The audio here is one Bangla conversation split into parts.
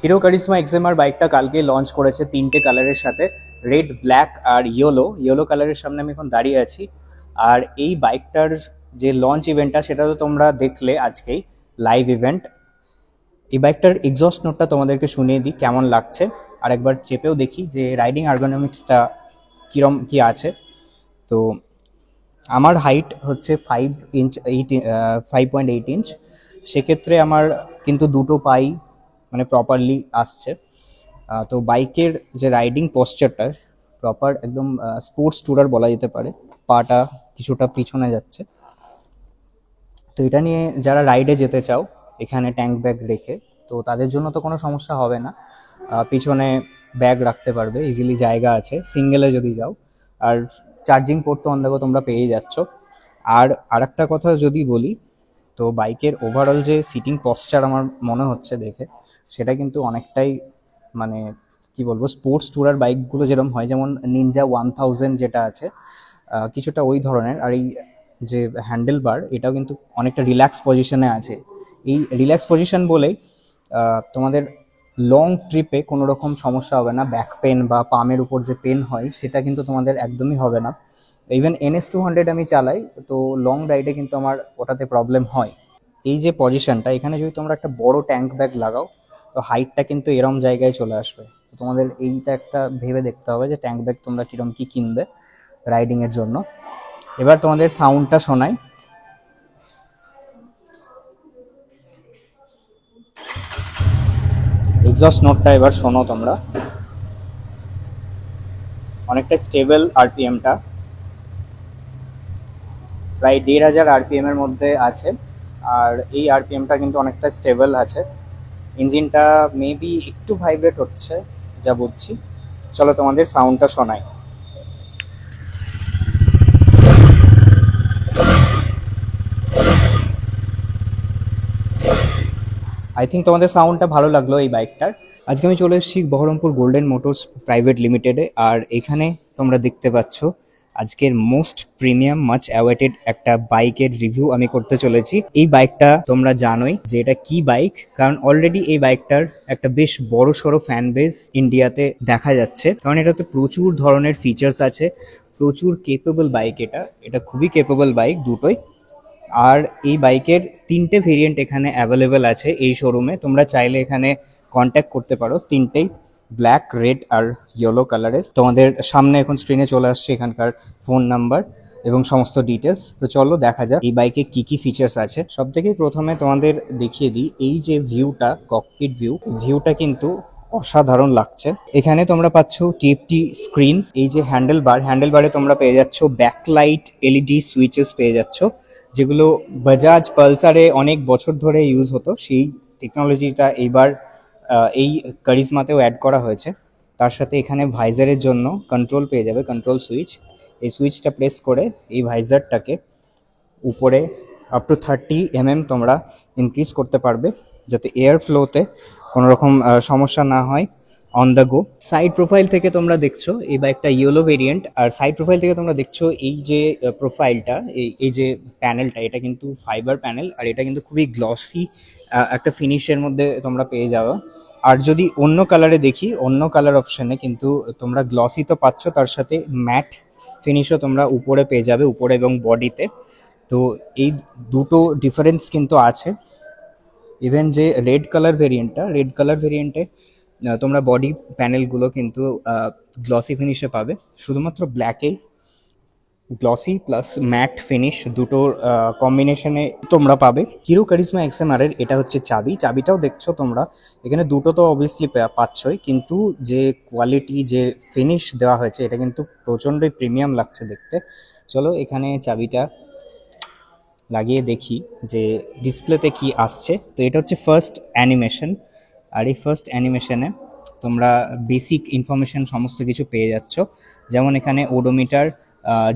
হিরো কারিজমা এক্সএমআর বাইকটা কালকে লঞ্চ করেছে তিনটে কালারের সাথে, রেড, ব্ল্যাক আর ইয়েলো কালারের সামনে আমি এখন দাঁড়িয়ে আছি। আর এই বাইকটার যে লঞ্চ ইভেন্টটা সেটা তো তোমরা দেখলে আজকেই, লাইভ ইভেন্ট। এই বাইকটার এক্সস্ট নোটটা তোমাদেরকে শুনিয়ে দিই কেমন লাগছে, আর একবার চেপেও দেখি যে রাইডিং আর্গোনমিক্সটা কিরম কি আছে। তো আমার হাইট হচ্ছে 5.8 ইঞ্চ, সেক্ষেত্রে আমার কিন্তু দুটো পাই মানে প্রপারলি আসছে। তো বাইকের যে রাইডিং পশ্চারটা প্রপার একদম স্পোর্টস ট্যুরার বলা যেতে পারে, পাটা কিছুটা পিছনে যাচ্ছে। তো এটা নিয়ে যারা রাইডে যেতে চাও এখানে ট্যাঙ্ক ব্যাগ রেখে, তো তাদের জন্য তো কোনো সমস্যা হবে না, পিছনে ব্যাগ রাখতে পারবে, ইজিলি জায়গা আছে সিঙ্গেলে যদি যাও। আর চার্জিং পোর্ট তো অন্তত তোমরা পেয়ে যাচ্ছ। আর আরেকটা কথা যদি বলি, তো বাইকের ওভারঅল যে সিটিং পশ্চার আমার মনে হচ্ছে দেখে, সেটা কিন্তু অনেকটাই মানে কি বলবো, স্পোর্টস ট্যুরার বাইকগুলো যেরকম হয়, যেমন নিনজা 1000 যেটা আছে কিছুটা ওই ধরনের। আর এই যে হ্যান্ডেল বার এটাও কিন্তু অনেকটা রিল্যাক্স পজিশনে আছে। এই রিল্যাক্স পজিশন বলেই তোমাদের লং ট্রিপে কোনো রকম সমস্যা হবে না, ব্যাক পেন বা পামের উপর যে পেন হয় সেটা কিন্তু তোমাদের একদমই হবে না। ইভেন NS200 আমি চালাই, তো লং রাইডে কিন্তু আমার ওটাতে প্রবলেম হয়। এই যে পজিশনটা, এখানে যদি তোমরা একটা বড় ট্যাঙ্ক ব্যাগ লাগাও তো হাইটটা কিন্তু এরম জায়গায় চলে আসবে। তো তোমাদের এইটা একটা ভেবে দেখতে হবে যে ট্যাঙ্ক ব্যাগ তোমরা কিরম কি কিনবে রাইডিংয়ের জন্য। এবার তোমাদের সাউন্ডটা শোনাই। এক্সস্ট নোটটা এবার শোনো তোমরা, অনেকটা স্টেবল আরপিএমটা, প্রায় 1500 আরপিএম এর মধ্যে আছে। আর এই আরপিএমটা কিন্তু অনেকটা স্টেবল আছে। ইঞ্জিনটা মেবি একটু ভাইব্রেট হচ্ছে যা বুঝছি। চলো তোমাদের সাউন্ডটা শোনাই। আই থিঙ্ক তোমাদের সাউন্ডটা ভালো লাগলো এই বাইকটার। আজকে আমি চলে এসেছি বহরমপুর গোল্ডেন মোটরস প্রাইভেট লিমিটেডে, আর এখানে তোমরা দেখতে পাচ্ছ আজকের মোস্ট প্রিমিয়াম মাচ অ্যাওয়েটেড একটা বাইকের রিভিউ আমি করতে চলেছি। এই বাইকটা তোমরা জানোই যে এটা কি বাইক, কারণ অলরেডি এই বাইকটার একটা বেশ বড় সড়ো ফ্যান বেস ইন্ডিয়াতে দেখা যাচ্ছে, কারণ এটাতে প্রচুর ধরনের ফিচার্স আছে, প্রচুর কেপেবল বাইক। এটা এটা খুবই কেপেবল বাইক দুটোই। আর এই বাইকের তিনটে ভেরিয়েন্ট এখানে অ্যাভেলেবেল আছে এই শোরুমে, তোমরা চাইলে এখানে কন্ট্যাক্ট করতে পারো। তিনটেই ব্ল্যাক, রেড আর ইয়েলো কালারের। তোমাদের সামনে এখন স্ক্রিনে চলে আসছে এখানকার ফোন নাম্বার এবং সমস্ত ডিটেলস। তো চলো দেখা যাক এই বাইকে কি কি ফিচার্স আছে। সব থেকে প্রথমে তোমাদের দেখিয়ে দিই এই যে ভিউটা, ককপিট ভিউটা কিন্তু অসাধারণ লাগছে। এখানে তোমরা পাচ্ছ টিএফটি স্ক্রিন, এই যে হ্যান্ডেল বারে তোমরা পেয়ে যাচ্ছ ব্যাকলাইট এলইডি সুইচেস পেয়ে যাচ্ছ, যেগুলো বাজাজ পালসারে অনেক বছর ধরে ইউজ হতো, সেই টেকনোলজিটা এইবার এই কারিজমাতেও অ্যাড করা হয়েছে। তার সাথে এখানে ভাইজারের জন্য কন্ট্রোল পেয়ে যাবে, কন্ট্রোল সুইচ। এই সুইচটা প্রেস করে এই ভাইজারটাকে উপরে আপ টু 30 mm তোমরা ইনক্রিজ করতে পারবে, যাতে এয়ার ফ্লোতে কোনো রকম সমস্যা না হয় on the go. Side profile থেকে তোমরা দেখছো এই বাইকটা ইয়েলো ভেরিয়েন্ট, আর সাইড প্রোফাইল থেকে তোমরা দেখছো এই যে প্রোফাইলটা, এই যে প্যানেলটা, এটা কিন্তু ফাইবার প্যানেল, আর এটা কিন্তু খুবই গ্লসি একটা ফিনিশের মধ্যে তোমরা পেয়ে যাবে। আর যদি অন্য কালারে দেখি, অন্য কালার অপশানে কিন্তু তোমরা গ্লসি তো পাচ্ছ, তার সাথে ম্যাট ফিনিশও তোমরা উপরে পেয়ে যাবে, উপরে এবং বডিতে। তো এই দুটো ডিফারেন্স কিন্তু আছে। ইভেন যে রেড কালার ভেরিয়েন্টে তোমরা বডি প্যানেলগুলো কিন্তু গ্লসি ফিনিশে পাবে, শুধুমাত্র ব্ল্যাকেই গ্লসি প্লাস ম্যাট ফিনিশ দুটোর কম্বিনেশনে তোমরা পাবে। হিরো কারিজমা এক্সএমআর এর এটা হচ্ছে চাবিটাও দেখছো তোমরা, এখানে দুটো তো অবভিয়াসলি পাচ্ছই, কিন্তু যে কোয়ালিটি, যে ফিনিশ দেওয়া হয়েছে এটা কিন্তু প্রচণ্ডই প্রিমিয়াম লাগছে দেখতে। চলো এখানে চাবিটা লাগিয়ে দেখি যে ডিসপ্লেতে কি আসছে। তো এটা হচ্ছে ফার্স্ট অ্যানিমেশন, আর এই ফার্স্ট অ্যানিমেশনে তোমরা বেসিক ইনফরমেশন সমস্ত কিছু পেয়ে যাচ্ছ, যেমন এখানে ওডোমিটার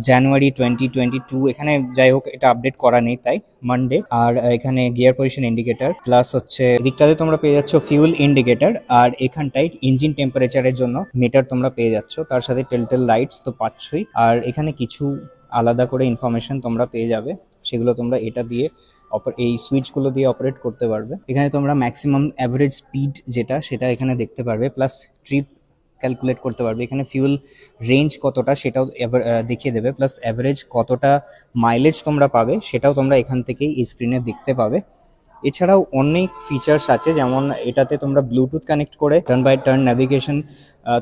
জানুয়ারি 2022, এখানে যাই হোক এটা আপডেট করা নেই তাই মানডে। আর এখানে গিয়ার পজিশন ইন্ডিকেটার, প্লাস হচ্ছে এদিকটাতে তোমরা পেয়ে যাচ্ছ ফিউল ইন্ডিকেটার, আর এখানটায় ইঞ্জিন টেম্পারেচারের জন্য মিটার তোমরা পেয়ে যাচ্ছ, তার সাথে টেলটেল লাইটস তো পাচ্ছই। আর এখানে কিছু আলাদা করে ইনফরমেশন তোমরা পেয়ে যাবে, সেগুলো তোমরা এটা দিয়ে এই সুইচগুলো দিয়ে অপারেট করতে পারবে। এখানে তোমরা ম্যাক্সিমাম অ্যাভারেজ স্পিড যেটা সেটা এখানে দেখতে পারবে, প্লাস ট্রিপ ক্যালকুলেট করতে পারবে। এখানে ফিউল রেঞ্জ কতটা সেটাও দেখিয়ে দেবে, প্লাস অ্যাভারেজ কতটা মাইলেজ তোমরা পাবে সেটাও তোমরা এখান থেকেই এই স্ক্রিনে দেখতে পাবে। এছাড়াও অনেক ফিচার্স আছে, যেমন এটাতে তোমরা ব্লুটুথ কানেক্ট করে টার্ন বাই টার্ন ন্যাভিগেশন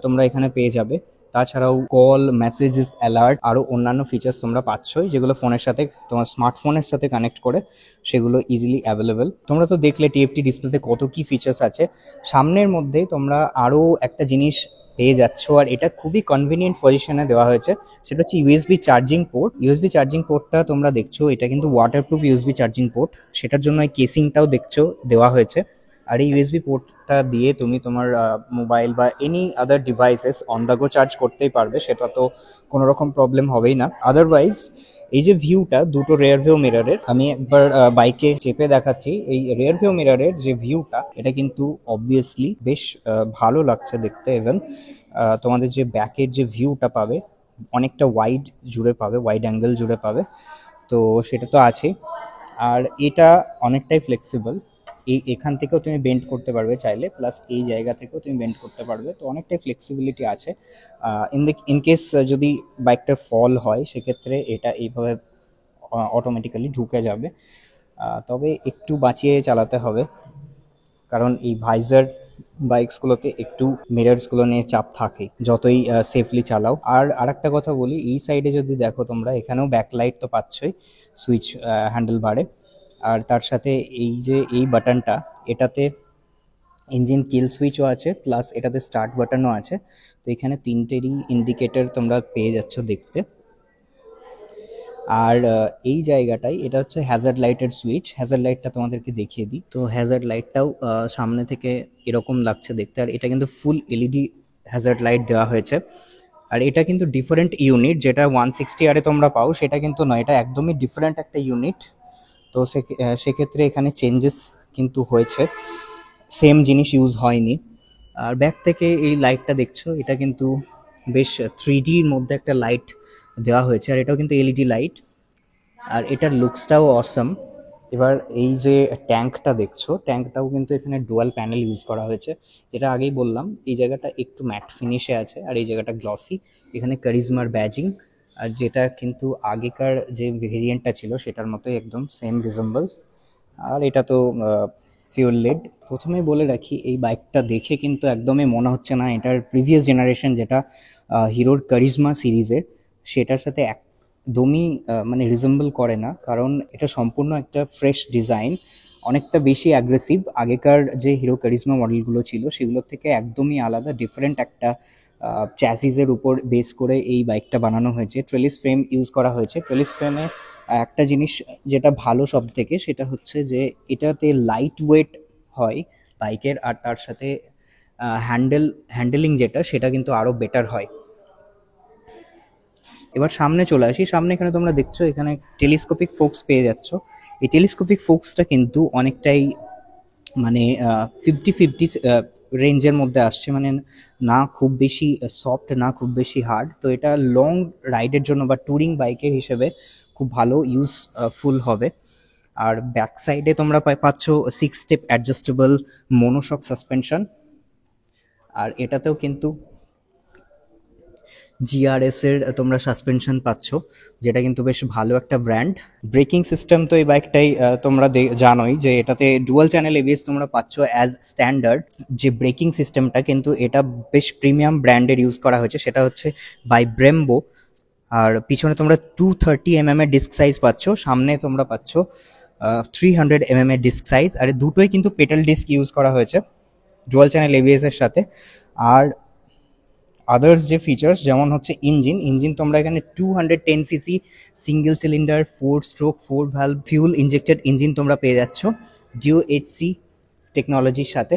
তোমরা এখানে পেয়ে যাবে। তাছাড়াও কল, মেসেজেস, অ্যালার্ট, আরও অন্যান্য ফিচার্স তোমরা পাচ্ছই, যেগুলো ফোনের সাথে, তোমার স্মার্টফোনের সাথে কানেক্ট করে সেগুলো ইজিলি অ্যাভেলেবেল। তোমরা তো দেখলে টিএফটি ডিসপ্লেতে কত কি ফিচার্স আছে। সামনের মধ্যে তোমরা আরও একটা জিনিস পেয়ে যাচ্ছ, আর এটা খুবই কনভিনিয়েন্ট পজিশনে দেওয়া হয়েছে, সেটা হচ্ছে USB charging port. USB charging পোর্টটা তোমরা দেখছো, এটা কিন্তু ওয়াটারপ্রুফ ইউএসবি চার্জিং পোর্ট, সেটার জন্য এই কেসিংটাও দেখছো দেওয়া হয়েছে। আর এই ইউএসবি পোর্টটা দিয়ে তুমি তোমার মোবাইল বা any other devices on the go charge করতেই পারবে, সেটা তো কোনো রকম প্রবলেম হবেই না। আদারওয়াইজ এই যে ভিউটা দুটো রেয়ার ভিউ মিররের, আমি একবার বাইকে চেপে দেখাচ্ছি। এই রেয়ার ভিউ মিররের যে ভিউটা, এটা কিন্তু অবভিয়াসলি বেশ ভালো লাগছে দেখতে। এবং তোমাদের যে ব্যাকের যে ভিউটা পাবে অনেকটা ওয়াইড জুড়ে পাবে, ওয়াইড অ্যাঙ্গেল জুড়ে পাবে, তো সেটা তো আছে। আর এটা অনেকটাই ফ্লেক্সিবল, এখান থেকেও তুমি বেন্ড করতে পারবে চাইলে, প্লাস এই জায়গা থেকেও তুমি বেন্ড করতে পারবে, তো অনেকটাই ফ্লেক্সিবিলিটি আছে। ইন কেস যদি বাইকটার ফল হয় সেক্ষেত্রে এটা এইভাবে অটোমেটিক্যালি ঢুকে যাবে। তবে একটু বাঁচিয়ে চালাতে হবে, কারণ এই ভাইজার বাইকসগুলোতে একটু মিররসগুলো নিয়ে চাপ থাকে যতই সেফলি চালাও। আর আরেকটা কথা বলি, এই সাইডে যদি দেখো তোমরা, এখানেও ব্যাকলাইট তো পাচ্ছই সুইচ হ্যান্ডেল বারে। আর তার সাথে এই যে এই বাটনটা, এটাতে ইঞ্জিন কিল সুইচও আছে, প্লাস এটাতে স্টার্ট বাটনও আছে। তো এখানে তিনটেরই ইন্ডিকেটর তোমরা পেয়ে যাচ্ছ দেখতে। আর এই জায়গাটাই এটা হচ্ছে হ্যাজার্ড লাইটের সুইচ। হ্যাজার্ড লাইটটা তোমাদেরকে দেখিয়ে দিই। তো হ্যাজার্ড লাইটটাও সামনে থেকে এরকম লাগছে দেখতে, আর এটা কিন্তু ফুল এলইডি হ্যাজার্ড লাইট দেওয়া হয়েছে। আর এটা কিন্তু ডিফারেন্ট ইউনিট, যেটা 160R তোমরা পাও সেটা কিন্তু নয়, এটা একদমই ডিফারেন্ট একটা ইউনিট। তো সেক্ষেত্রে এখানে চেঞ্জেস কিন্তু হয়েছে, সেম জিনিস ইউজ হয়নি। আর ব্যাক থেকে এই লাইটটা দেখছো, এটা কিন্তু বেশ 3Dর মধ্যে একটা লাইট দেওয়া হয়েছে, আর এটাও কিন্তু এলইডি লাইট, আর এটার লুকসটাও অসম। এবার এই যে ট্যাঙ্কটা দেখছো, ট্যাঙ্কটাও কিন্তু এখানে ডুয়াল প্যানেল ইউজ করা হয়েছে, যেটা আগেই বললাম। এই জায়গাটা একটু ম্যাট ফিনিশে আছে, আর এই জায়গাটা গ্লসি। এখানে কারিজমার ব্যাজিং, আর যেটা কিন্তু আগেকার যে ভেরিয়েন্টটা ছিল সেটার মতোই একদম সেম রিজেম্বল। আর এটা তো ফিউল লিড। প্রথমেই বলে রাখি, এই বাইকটা দেখে কিন্তু একদমই মনে হচ্ছে না এটার প্রিভিয়াস জেনারেশন, যেটা হিরোর কারিজমা সিরিজের, সেটার সাথে একদমই মানে রিজেম্বল করে না, কারণ এটা সম্পূর্ণ একটা ফ্রেশ ডিজাইন, অনেকটা বেশি অ্যাগ্রেসিভ। আগেকার যে হিরো কারিজমা মডেলগুলো ছিল সেগুলোর থেকে একদমই আলাদা, ডিফারেন্ট একটা চ্যাসিসের উপর বেস করে এই বাইকটা বানানো হয়েছে। ট্রেলিস ফ্রেম ইউজ করা হয়েছে। ট্রেলিস ফ্রেমে একটা জিনিস যেটা ভালো সব থেকে, সেটা হচ্ছে যে এটাতে লাইট ওয়েট হয় বাইকের, আর তার সাথে হ্যান্ডেলিং যেটা, সেটা কিন্তু আরও বেটার হয়। এবার সামনে চলে আসি। সামনে এখানে তোমরা দেখছো, এখানে টেলিস্কোপিক ফোকস পেয়ে যাচ্ছ। এই টেলিস্কোপিক ফোকসটা কিন্তু অনেকটাই মানে 50-50 রেঞ্জের মধ্যে আসছে, মানে না খুব বেশি সফট, না খুব বেশি হার্ড। তো এটা লং রাইডের জন্য বা ট্যুরিং বাইকের হিসেবে খুব ভালো ইউজফুল হবে। আর ব্যাক সাইডে তোমরা পাচ্ছ 6 স্টেপ অ্যাডজাস্টেবল মোনোশক সাসপেনশন, আর এটাতেও কিন্তু জিআরএস এর তোমরা সাসপেনশন পাচ্ছ, যেটা কিন্তু বেশ ভালো একটা ব্র্যান্ড। ব্রেকিং সিস্টেম তো এই বাইকটাই তোমরা জানোই যে এটাতে ডুয়াল চ্যানেল এবিএস তোমরা পাচ্ছ অ্যাজ স্ট্যান্ডার্ড। যে ব্রেকিং সিস্টেমটা কিন্তু এটা বেশ প্রিমিয়াম ব্র্যান্ডের ইউজ করা হয়েছে, সেটা হচ্ছে বাই ব্রেম্বো। আর পিছনে তোমরা 230mm এর ডিস্ক সাইজ পাচ্ছ, সামনে তোমরা পাচ্ছ 300mm এর ডিস্ক সাইজ, আর দুটোই কিন্তু পেটাল ডিস্ক ইউজ করা হয়েছে ডুয়াল চ্যানেল এবিএস এর সাথে। আর আদার্স যে ফিচার্স, যেমন হচ্ছে ইঞ্জিন তোমরা এখানে 210cc single cylinder 4 stroke 4 valve fuel injected engine তোমরা পেয়ে যাচ্ছ ডিওএইচসি টেকনোলজির সাথে।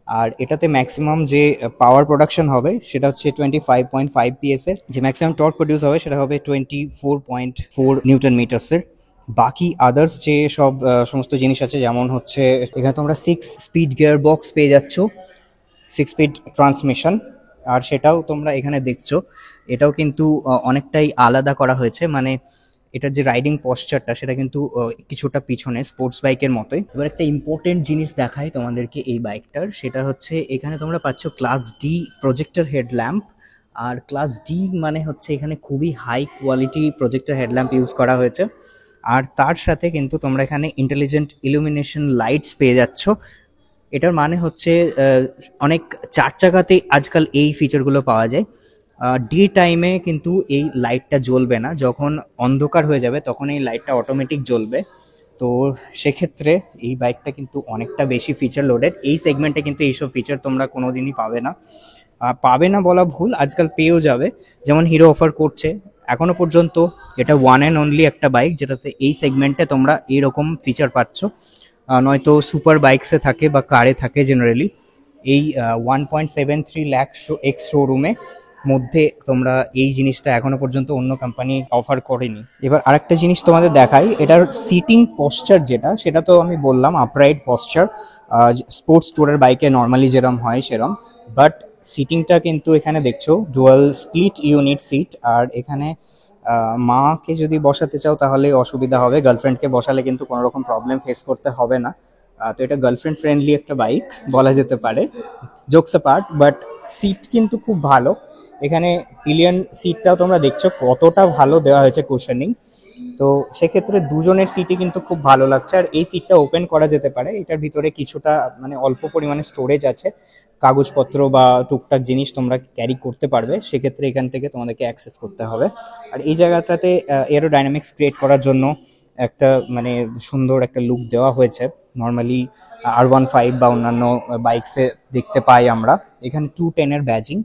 আর এটাতে ম্যাক্সিমাম যে পাওয়ার প্রোডাকশন হবে সেটা হচ্ছে 25.5 PS এর, যে ম্যাক্সিমাম টর্ক প্রডিউস হবে সেটা হবে 24.4 নিউটন মিটার্সের। বাকি আদার্স যে সমস্ত জিনিস আছে, যেমন হচ্ছে এখানে তোমরা 6 স্পিড গিয়ার বক্স পেয়ে যাচ্ছ, 6 স্পিড ট্রান্সমিশন, আর সেটাও তোমরা এখানে দেখছো। এটাও কিন্তু অনেকটাই আলাদা করা হয়েছে, মানে এটার যে রাইডিং পশ্চারটা সেটা কিন্তু কিছুটা পিছনে স্পোর্টস বাইকের মতোই। এবার একটা ইম্পর্টেন্ট জিনিস দেখাই তোমাদেরকে এই বাইকটার, সেটা হচ্ছে এখানে তোমরা পাচ্ছ ক্লাস ডি প্রজেক্টর হেডল্যাম্প। আর ক্লাস ডি মানে হচ্ছে এখানে খুবই high quality projector headlamp use করা হয়েছে। আর তার সাথে কিন্তু তোমরা এখানে ইন্টেলিজেন্ট ইলুমিনেশন লাইটস পেয়ে যাচ্ছ। এটার মানে হচ্ছে অনেক চার চাকাতে আজকাল এই ফিচারগুলো পাওয়া যায়। ডে টাইমে কিন্তু এই লাইটটা জ্বলবে না, যখন অন্ধকার হয়ে যাবে তখন এই লাইটটা অটোমেটিক জ্বলবে। তো সেক্ষেত্রে এই বাইকটা কিন্তু অনেকটা বেশি ফিচার লোডেড। এই সেগমেন্টে কিন্তু এইসব ফিচার তোমরা কোনোদিনই পাবে না। পাবে না বলা ভুল, আজকাল পেয়েও যাবে, যেমন হিরো অফার করছে। এখনো পর্যন্ত এটা ওয়ান অ্যান্ড অনলি একটা বাইক যেটাতে এই সেগমেন্টে তোমরা এইরকম ফিচার পাচ্ছ। নয়তো সুপার বাইকসে থাকে বা কারে থাকে জেনারেলি। এই 1.73 লাখ এক্স শোরুমে মধ্যে তোমরা এই জিনিসটা এখনো পর্যন্ত অন্য কোম্পানি অফার করেনি। এবার আরেকটা জিনিস তোমাদের দেখাই, এটার সিটিং পশ্চার যেটা, সেটা তো আমি বললাম আপরাইট পশ্চার, স্পোর্টস ট্যুরের বাইকে নর্মালি যেরকম হয় সেরকম। বাট সিটিংটা কিন্তু এখানে দেখছো ডুয়াল স্প্লিট ইউনিট সিট। আর এখানে মাকে যদি বসাতে চাও তাহলে অসুবিধা হবে, গার্লফ্রেন্ডকে বসালে কিন্তু কোনো রকম প্রবলেম ফেস করতে হবে না। তো এটা গার্লফ্রেন্ড ফ্রেন্ডলি একটা বাইক বলা যেতে পারে, জোকস অ্যাপার্ট। বাট সিট কিন্তু খুব ভালো। এখানে পিলিয়ন সিটটাও তোমরা দেখছো কতটা ভালো দেওয়া হয়েছে কুশনিং। তো সেক্ষেত্রে দুজনের সিটই কিন্তু খুব ভালো লাগছে। আর এই সিটটা ওপেন করা যেতে পারে, এটার ভিতরে কিছুটা মানে অল্প পরিমাণে স্টোরেজ আছে, কাগজপত্র বা টুকটাক জিনিস তোমরা ক্যারি করতে পারবে, সেক্ষেত্রে এখান থেকে তোমাদেরকে অ্যাক্সেস করতে হবে। আর এই জায়গাটাতে এরোডাইনামিক্স ক্রিয়েট করার জন্য একটা মানে সুন্দর একটা লুক দেওয়া হয়েছে। নর্মালি R15 বা অন্যান্য বাইকসে দেখতে পাই আমরা। এখানে 210 ব্যাজিং।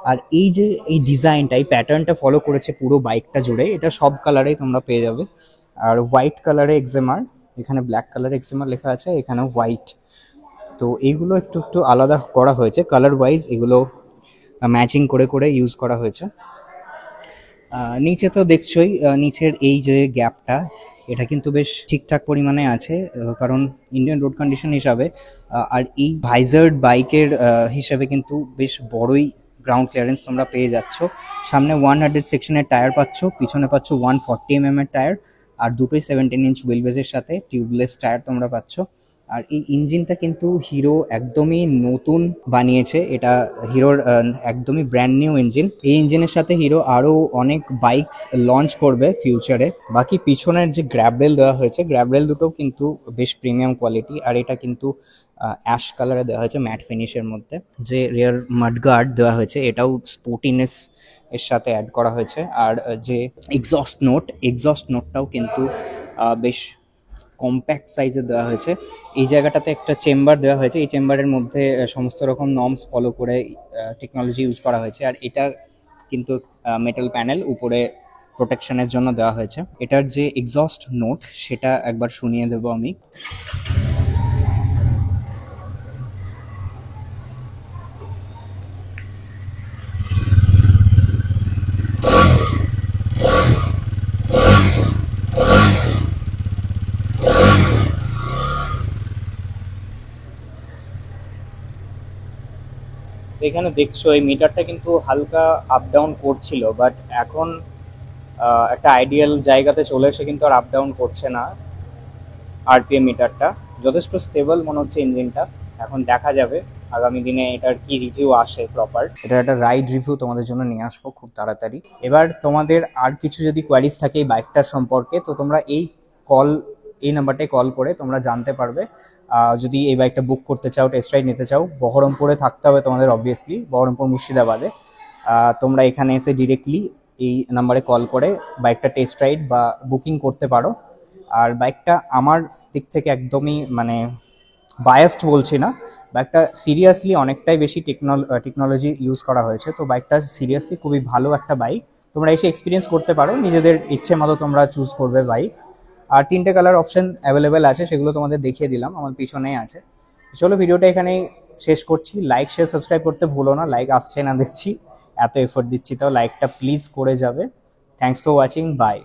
আর এই যে এই ডিজাইনটা, এই প্যাটার্নটা ফলো করেছে পুরো বাইকটা জুড়ে, এটা সব কালারেই তোমরা পেয়ে যাবে। আর হোয়াইট কালারে এক্সেমার, এখানে ব্ল্যাক কালারে এক্সেমার লেখা আছে, এখানেও হোয়াইট। তো এইগুলো একটু একটু আলাদা করা হয়েছে কালার ওয়াইজ, এগুলো ম্যাচিং করে করে ইউজ করা হয়েছে। নিচে তো দেখছোই, নিচের এই যে গ্যাপটা, এটা কিন্তু বেশ ঠিকঠাক পরিমাণে আছে, কারণ ইন্ডিয়ান রোড কন্ডিশন হিসাবে আর এই ভাইজার্ড বাইকের হিসাবে কিন্তু বেশ বড়ই গ্রাউন্ড ক্লিয়ারেন্স তোমরা পেয়ে যাচ্ছ। সামনে 100 সেকশনের টায়ার পাচ্ছ, পিছনে পাচ্ছ 140 এর টায়ার, আর দুটোই 17 ইঞ্চ হুইল বেজের সাথে টিউবলেস টায়ার তোমরা পাচ্ছ। আর এই ইঞ্জিনটা কিন্তু হিরো একদমই নতুন বানিয়েছে, এটা হিরোর একদমই ব্র্যান্ড নিউ ইঞ্জিন। এই ইঞ্জিনের সাথে হিরো আরও অনেক বাইকস লঞ্চ করবে ফিউচারে। বাকি পিছনের যে গ্র্যাব রেল দেওয়া হয়েছে, গ্র্যাব রেল দুটো কিন্তু বেশ প্রিমিয়াম কোয়ালিটি। আর এটা কিন্তু অ্যাশ কালারে দেওয়া হয়েছে ম্যাট ফিনিশের মধ্যে। যে রিয়ার মাডগার্ড দেওয়া হয়েছে এটাও স্পোর্টিনেস এর সাথে অ্যাড করা হয়েছে। আর যে এক্সস্ট নোটটাও কিন্তু বেশ কম্প্যাক্ট সাইজে দেওয়া হয়েছে। এই জায়গাটাতে একটা চেম্বার দেওয়া হয়েছে, এই চেম্বারের মধ্যে সমস্ত রকম নর্মস ফলো করে টেকনোলজি ইউজ করা হয়েছে। আর এটা কিন্তু মেটাল প্যানেল উপরে প্রোটেকশনের জন্য দেওয়া হয়েছে। এটার যে এক্সস্ট নোট সেটা একবার শুনিয়ে দেবো আমি। এখানে দেখছো এই মিটারটা কিন্তু হালকা আপ ডাউন করছিল, বাট এখন একটা আইডিয়াল জায়গাতে চলে এসে কিন্তু আর আপ ডাউন করছে না। আরপিএম মিটারটা যথেষ্ট স্টেবল মনে হচ্ছে ইঞ্জিনটা। এখন দেখা যাবে আগামী দিনে এটার কি রিভিউ আসে প্রপার। এটা একটা রাইড রিভিউ তোমাদের জন্য নিয়ে আসবো খুব তাড়াতাড়ি। এবার তোমাদের আর কিছু যদি কোয়ারিজ থাকে এই বাইকটার সম্পর্কে, তো তোমরা এই নাম্বারটায় কল করে তোমরা জানতে পারবে। যদি এই বাইকটা বুক করতে চাও, টেস্ট রাইড নিতে চাও, বহরমপুরে থাকতে হবে তোমাদের অবভিয়াসলি, বহরমপুর মুর্শিদাবাদে। তোমরা এখানে এসে ডিরেক্টলি এই নাম্বারে কল করে বাইকটা টেস্ট রাইড বা বুকিং করতে পারো। আর বাইকটা আমার দিক থেকে একদমই মানে বায়াসড বলছি না, বাইকটা সিরিয়াসলি অনেকটাই বেশি টেকনোলজি ইউজ করা হয়েছে। তো বাইকটা সিরিয়াসলি খুবই ভালো একটা বাইক, তোমরা এসে এক্সপিরিয়েন্স করতে পারো, নিজেদের ইচ্ছে মতো তোমরা চুজ করবে বাইক। আর 3টে কালার অপশন অ্যাভেলেবেল আছে, সেগুলো তোমাদের দেখিয়ে দিলাম, আমার পিছনেই আছে। চলো ভিডিওটা এখানেই শেষ করছি। লাইক শেয়ার সাবস্ক্রাইব করতে ভুলো না, লাইক আসছে না দেখছি, এত এফোর্ট দিচ্ছি, তাও লাইকটা প্লিজ করে যাবে। Thanks for watching, by.